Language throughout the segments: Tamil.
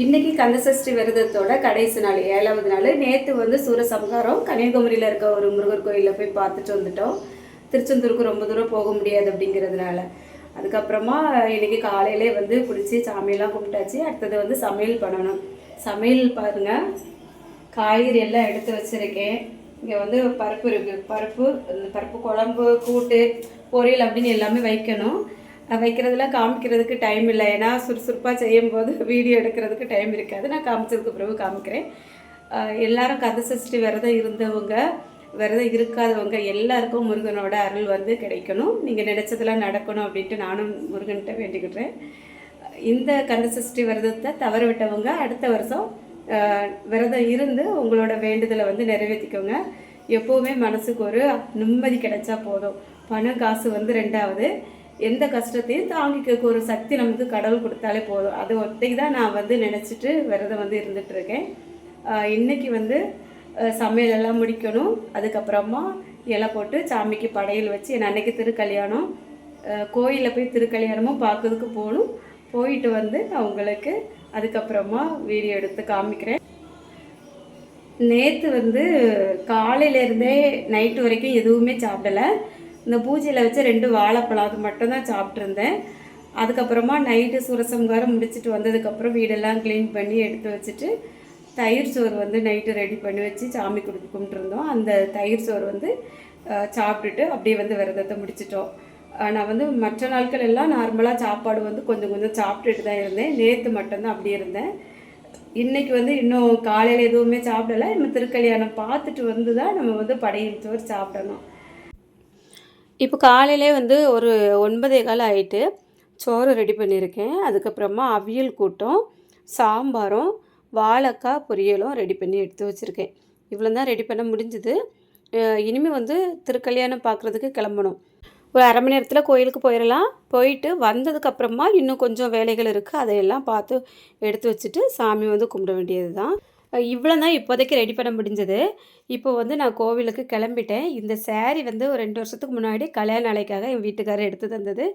இன்னைக்கு கந்தசஷ்டி விரதத்தோட கடைசி நாள் 7வது நாள். நேற்று வந்து சூரசம்ஹாரம் கன்னியாகுமரியில் இருக்க ஒரு முருகர் கோயிலில் போய் பார்த்துட்டு வந்துட்டோம். திருச்செந்தூருக்கு ரொம்ப தூரம் போக முடியாது அப்படிங்கிறதுனால. அதுக்கப்புறமா இன்னைக்கு காலையிலே வந்து குளித்து சாமியெல்லாம் கும்பிட்டாச்சு. அடுத்தது வந்து சமையல் பண்ணணும். சமையல் பாருங்கள், காய்கறி எல்லாம் எடுத்து வச்சுருக்கேன். இங்கே வந்து பருப்பு இருக்குது. பருப்பு குழம்பு, கூட்டு, பொரியல் அப்படின்னு எல்லாமே வைக்கணும். வைக்கிறதுல காமிக்கிறதுக்கு டைம் இல்லை. ஏன்னா சுறுசுறுப்பாக செய்யும்போது வீடியோ எடுக்கிறதுக்கு டைம் இருக்காது. நான் காமிச்சதுக்கு பிறகு காமிக்கிறேன். எல்லாரும் கந்தசஷ்டி விரதம் இருந்தவங்க, விரதம் இருக்காதவங்க எல்லாருக்கும் முருகனோட அருள் வந்து கிடைக்கணும். நீங்கள் நினச்சதெல்லாம் நடக்கணும் அப்படின்ட்டு நானும் முருகன்கிட்ட வேண்டிக்கிட்டேன். இந்த கந்தசஷ்டி விரதத்தை தவற விட்டவங்க அடுத்த வருஷம் விரதம் இருந்து உங்களோட வேண்டுதலை வந்து நிறைவேற்றிக்கோங்க. எப்போவுமே மனசுக்கு ஒரு நிம்மதி கிடைச்சா போதும். பணம் காசு வந்து ரெண்டாவது. எந்த கஷ்டத்தையும் தாங்கிக்க ஒரு சக்தி நமக்கு கடவுள் கொடுத்தாலே போதும். அது ஒத்தைக்கு தான் நான் வந்து நினச்சிட்டு விரதம் வந்து இருந்துகிட்ருக்கேன். இன்றைக்கி வந்து சமையலெல்லாம் முடிக்கணும். அதுக்கப்புறமா இலை போட்டு சாமிக்கு படையல் வச்சு, என் அன்னைக்கு திருக்கல்யாணம், கோயிலில் போய் திருக்கல்யாணமும் பார்க்கறதுக்கு போகணும். போயிட்டு வந்து நான் உங்களுக்கு அதுக்கப்புறமா வீடியோ எடுத்து காமிக்கிறேன். நேற்று வந்து காலையிலேருந்தே நைட்டு வரைக்கும் எதுவுமே சாப்பிடலை. இந்த பூஜையில் வச்ச 2 வாழைப்பழம் அது மட்டும்தான் சாப்பிட்ருந்தேன். அதுக்கப்புறமா நைட்டு சூரசம்ஹாரம் முடிச்சுட்டு வந்ததுக்கப்புறம் வீடெல்லாம் க்ளீன் பண்ணி எடுத்து வச்சுட்டு தயிர் சோறு வந்து நைட்டு ரெடி பண்ணி வச்சு சாமி கும்பிட்டுருந்தோம். அந்த தயிர் சோறு வந்து சாப்பிட்டுட்டு அப்படியே வந்து விரதத்தை முடிச்சிட்டோம். நான் வந்து மற்ற நாட்கள் எல்லாம் நார்மலாக சாப்பாடு வந்து கொஞ்சம் கொஞ்சம் சாப்பிட்டுட்டு தான் இருந்தேன். நேற்று மட்டும்தான் அப்படி இருந்தேன். இன்றைக்கி வந்து இன்னும் காலையில் எதுவுமே சாப்பிடலை. நம்ம திருக்கல்யாணம் பார்த்துட்டு வந்து தான் நம்ம வந்து படையல் சோறு சாப்பிடணும். இப்போ காலையிலே வந்து ஒரு 9:15 ஆகிட்டு சோறு ரெடி பண்ணியிருக்கேன். அதுக்கப்புறமா அவியல் கூட்டம், சாம்பாரும், வாழைக்காய் பொரியலும் ரெடி பண்ணி எடுத்து வச்சுருக்கேன். இவ்வளோ தான் ரெடி பண்ண முடிஞ்சுது. இனிமேல் வந்து திருக்கல்யாணம் பார்க்குறதுக்கு கிளம்பணும். ஒரு அரை மணி நேரத்தில் கோயிலுக்கு போயிடலாம். போயிட்டு வந்ததுக்கப்புறமா இன்னும் கொஞ்சம் வேலைகள் இருக்குது. அதையெல்லாம் பார்த்து எடுத்து வச்சுட்டு சாமி வந்து கும்பிட வேண்டியது தான். இவ்வளோ தான் இப்போதைக்கு ரெடி பண்ண முடிஞ்சது. இப்போ வந்து நான் கோவிலுக்கு கிளம்பிட்டேன். இந்த சேரீ வந்து ஒரு 2 வருஷத்துக்கு முன்னாடி கல்யாண நாளைக்காக என் வீட்டுக்காரர் எடுத்து தந்தது.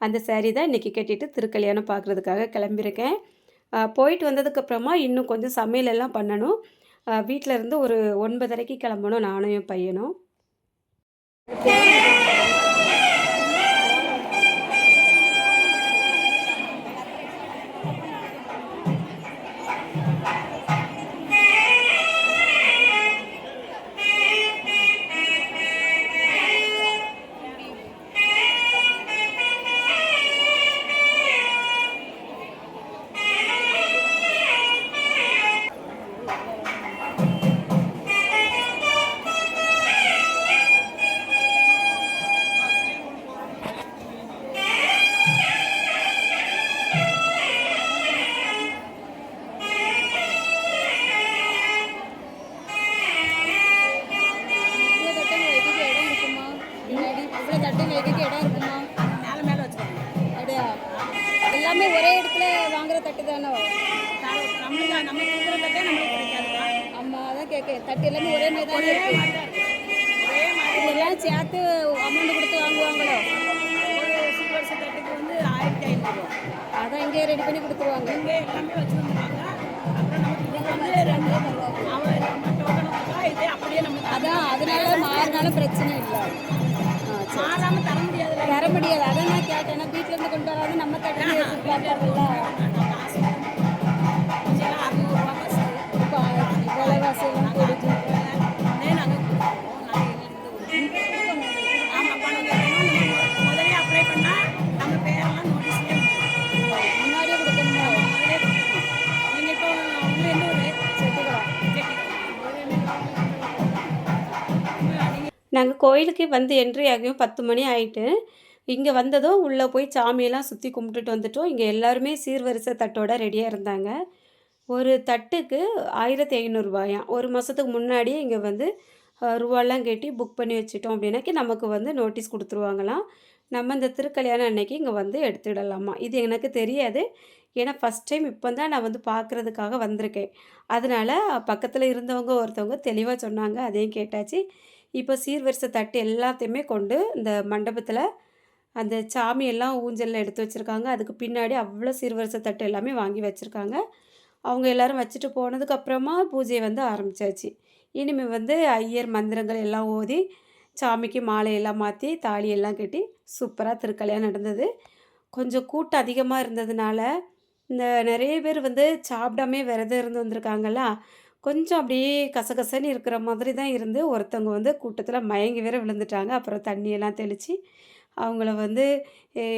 அந்த சேரீ தான் இன்றைக்கி கட்டிட்டு திருக்கல்யாணம் பார்க்குறதுக்காக கிளம்பியிருக்கேன். போயிட்டு வந்ததுக்கப்புறமா இன்னும் கொஞ்சம் சமையலெல்லாம் பண்ணணும். வீட்டில் இருந்து ஒரு 9:30க்கு கிளம்பணும் நானும் என் பையனும். எல்லாமே ஒரே இடத்துல வாங்குற தட்டு தானோ? ஆமாம், அதான் கேட்க. தட்டு எல்லாமே ஒரே மாதிரி தான் இருக்கு. இதெல்லாம் சேர்த்து அமௌண்ட் கொடுத்து வாங்குவாங்களோ? தட்டுக்கு வந்து 1500. அதான் இங்கே ரெடி பண்ணி கொடுத்துருவாங்க. அதான் அதனால மாறினாலும் பிரச்சனை இல்லை. தர முடியாது. அதான் நான் கேட்டேன். வீட்டிலேருந்து கொண்டு வராது நம்ம தட்டு பார்த்தாங்கல்ல. விலைவாசியெல்லாம் போயிடுச்சு. முன்னாடியே கொடுக்கணுமா? நாங்கள் கோயிலுக்கு வந்து என்ட்ரி ஆகியும் 10 மணி ஆகிட்டு இங்கே வந்ததும் உள்ளே போய் சாமியெல்லாம் சுற்றி கும்பிட்டுட்டு வந்துட்டோம். இங்கே எல்லாருமே சீர்வரிசை தட்டோட ரெடியாக இருந்தாங்க. ஒரு தட்டுக்கு 1500 ஒரு மாதத்துக்கு முன்னாடியே இங்கே வந்து ரூபாலாம் கட்டி புக் பண்ணி வச்சுட்டோம் அப்படின்னாக்கி நமக்கு வந்து நோட்டீஸ் கொடுத்துருவாங்களாம். நம்ம இந்த திருக்கல்யாணம் அன்னைக்கு இங்கே வந்து எடுத்துடலாமா. இது எனக்கு தெரியாது. ஏன்னா ஃபஸ்ட் டைம் இப்போ தான் நான் வந்து பார்க்குறதுக்காக வந்திருக்கேன். அதனால் பக்கத்தில் இருந்தவங்க ஒருத்தவங்க தெளிவாக சொன்னாங்க. அதையும் கேட்டாச்சு. இப்போ சீர்வரிசை தட்டு எல்லாத்தையுமே கொண்டு இந்த மண்டபத்தில் அந்த சாமியெல்லாம் ஊஞ்சலில் எடுத்து வச்சுருக்காங்க. அதுக்கு பின்னாடி அவ்வளோ சீர்வரிசை தட்டு எல்லாமே வாங்கி வச்சுருக்காங்க. அவங்க எல்லோரும் வச்சுட்டு போனதுக்கப்புறமா பூஜையை வந்து ஆரம்பித்தாச்சு. இனிமேல் வந்து ஐயர் மந்திரங்கள் எல்லாம் ஓதி சாமிக்கு மாலையெல்லாம் மாற்றி தாலியெல்லாம் கட்டி சூப்பராக திருக்கல்யாணம் நடந்தது. கொஞ்சம் கூட்டம் அதிகமாக இருந்ததுனால இந்த நிறைய பேர் வந்து சாப்பிடாமே விரதம் இருந்து வந்திருக்காங்களா, கொஞ்சம் அப்படியே கசகசன்னு இருக்கிற மாதிரி தான் இருந்து ஒருத்தவங்க வந்து கூட்டத்தில் மயங்கி வேற விழுந்துட்டாங்க. அப்புறம் தண்ணியெல்லாம் தெளித்து அவங்கள வந்து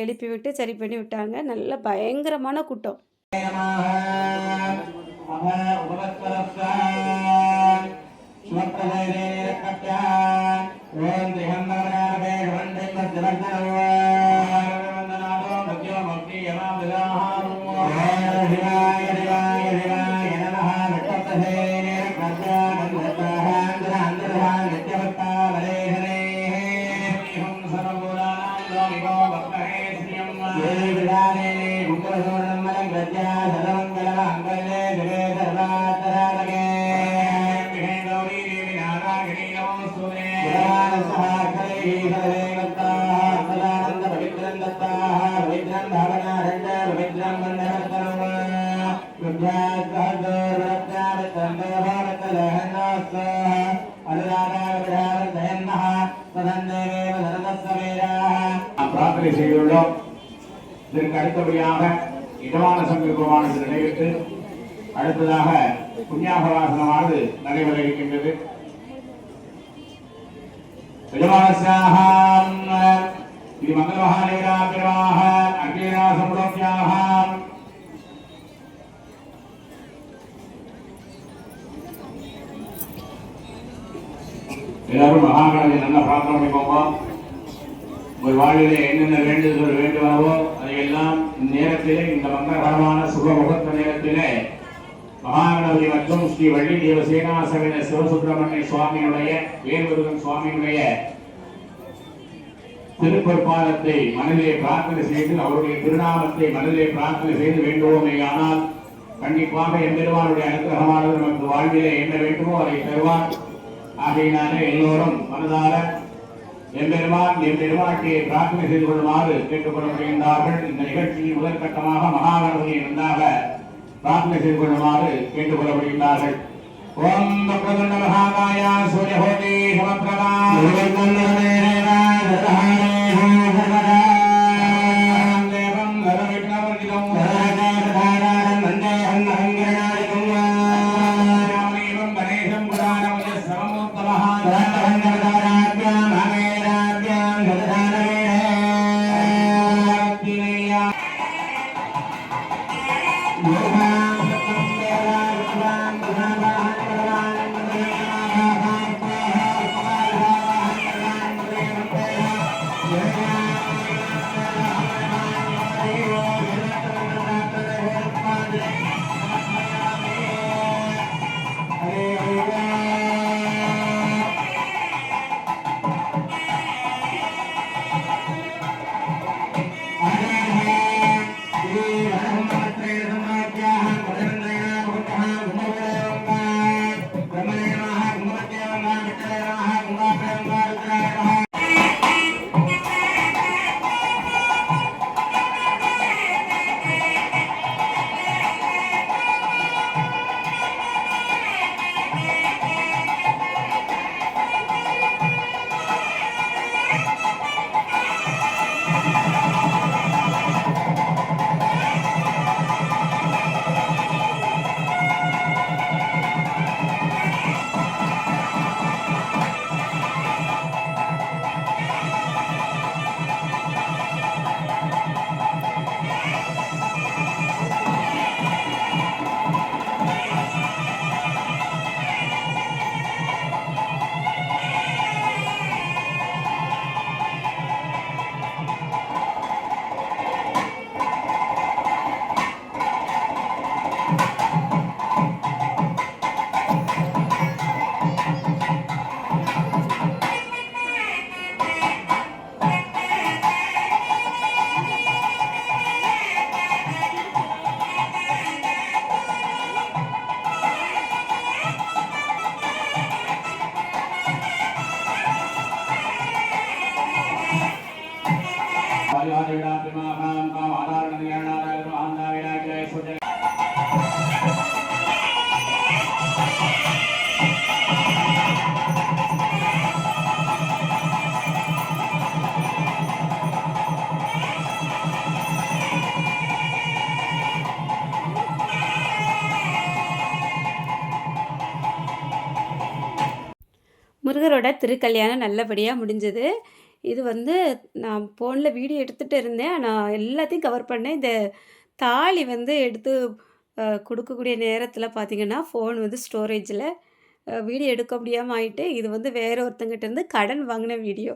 எழுப்பி விட்டு சரி பண்ணி விட்டாங்க. நல்ல பயங்கரமான கூட்டம். பிரார்த்தனை செய்துள்ளோம். இதற்கு அடுத்தபடியாக இடமான சங்கல்பமானது நடைபெற்று அடுத்ததாக புண்ணியாகவாசனமானது நடைபெற இருக்கின்றது. இது மங்கள மகாநேராபிரவாக அக்னேரா சம்பளோக்யாக எல்லாரும் மகாகணபதி நல்ல பிரார்த்தனை பண்ணிக்கோங்க. உங்கள் வாழ்விலே என்னென்ன வேண்டுதல்கள் வேண்டுவனவோ அதையெல்லாம் நேரத்திலே இந்த மங்களகரமான சுப முகூர்த்த நேரத்திலே மகாகணபதி மற்றும் ஸ்ரீ வள்ளி தேவ சேனாசவேன சிவசுப்பிரமணிய சுவாமியுடைய வேல்முருகன் சுவாமியுடைய திருப்பற்பாதத்தை மனதிலே பிரார்த்தனை செய்து அவருடைய திருநாமத்தை மனதிலே பிரார்த்தனை செய்து வேண்டுவோமே. ஆனால் கண்டிப்பாக எம்பெருமானுடைய அனுகிரகமானது நமக்கு வாழ்விலே என்ன வேண்டுமோ அதை தருவார். ஆகையினாலே எல்லோரும் மனதார எம்பெருமாட்டியை பிரார்த்தனை செய்து கொள்ளுமாறு கேட்டுக்கொள்ளப்படுகின்றார்கள். இந்த நிகழ்ச்சியின் முதற்கட்டமாக மகாகணபதியை நன்றாக பிரார்த்தனை செய்து கொள்ளுமாறு கேட்டுக்கொள்ளப்படுகின்றார்கள். ஓம் பிரபந்த மகாகாய சூரியஹோதி சமப்பிரபா தேவம் நரவிக்னவர்ஜிதம் ராமேவம் கணேசம் புராணமய சமமூர்த்தமஹ அழகரோட திருக்கல்யாணம் நல்லபடியாக முடிஞ்சது. இது வந்து நான் ஃபோனில் வீடியோ எடுத்துகிட்டு இருந்தேன். ஆனால் எல்லாத்தையும் கவர் பண்ணேன். இந்த தாலி வந்து எடுத்து கொடுக்கக்கூடிய நேரத்தில் பார்த்தீங்கன்னா, ஃபோன் வந்து ஸ்டோரேஜில் வீடியோ எடுக்க முடியாமல் ஆயிட்டு. இது வந்து வேற ஒருத்தங்கிட்ட இருந்து கடன் வாங்கின வீடியோ.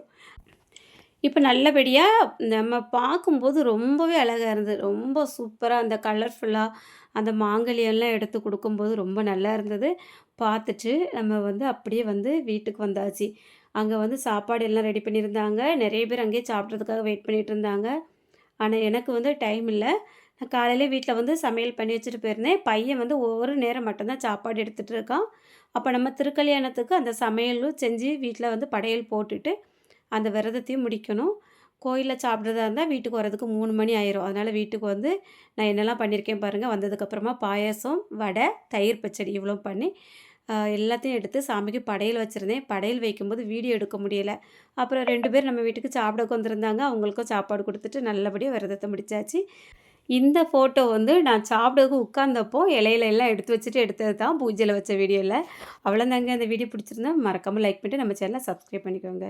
இப்போ நல்லபடியாக நம்ம பார்க்கும்போது ரொம்பவே அழகா இருந்தது. ரொம்ப சூப்பரா அந்த கலர்ஃபுல்லா அந்த மாங்கல்யம்லாம் எடுத்து குடுக்கும்போது ரொம்ப நல்லா இருந்தது. பார்த்துட்டு நம்ம வந்து அப்படியே வந்து வீட்டுக்கு வந்தாச்சு. அங்க வந்து சாப்பாடு எல்லாம் ரெடி பண்ணியிருந்தாங்க. நெறைய பேர் அங்கேயே சாப்பிட்றதுக்காக வெயிட் பண்ணிட்டு இருந்தாங்க. ஆனா எனக்கு வந்து டைம் இல்ல. நான் காலையிலே வீட்ல வந்து சமையல் பண்ணி வச்சுட்டு போயிருந்தேன். பையன் வந்து ஒரு நேரம் மட்டும் தான் சாப்பாடு எடுத்துட்டு இருக்கான். அப்ப நம்ம திருக்கல்யாணத்துக்கு அந்த சமையலும் செஞ்சு வீட்ல வந்து படையல் போட்டுட்டு அந்த விரதத்தையும் முடிக்கணும். கோயில்ல சாப்பிட்றதா இருந்தா வீட்டுக்கு வரதுக்கு 3 மணி ஆயிரும். அதனால வீட்டுக்கு வந்து நான் என்னலாம் பண்ணியிருக்கேன் பாருங்க. வந்ததுக்கப்புறமா பாயாசம், வடை, தயிர் பச்சடி இவ்வளோ பண்ணி எல்லாத்தையும் எடுத்து சாமிக்கு படையல் வச்சுருந்தேன். படையல் வைக்கும்போது வீடியோ எடுக்க முடியல. அப்புறம் 2 பேர் நம்ம வீட்டுக்கு சாப்பிடக்கு வந்திருந்தாங்க. அவங்களுக்கும் சாப்பாடு குடுத்துட்டு நல்லபடியா விரதத்த முடிச்சாச்சு. இந்த ஃபோட்டோ வந்து நான் சாப்பிடறதுக்கு உட்கார்ந்தப்போ இலையில எல்லாம் எடுத்து வச்சுட்டு எடுத்தது தான் பூஜையில வச்ச வீடியோல. அவ்வளோதாங்க. அந்த வீடியோ பிடிச்சிருந்தா மறக்காம லைக் பண்ணிட்டு நம்ம சேனல சப்ஸ்கிரைப் பண்ணிக்கோங்க.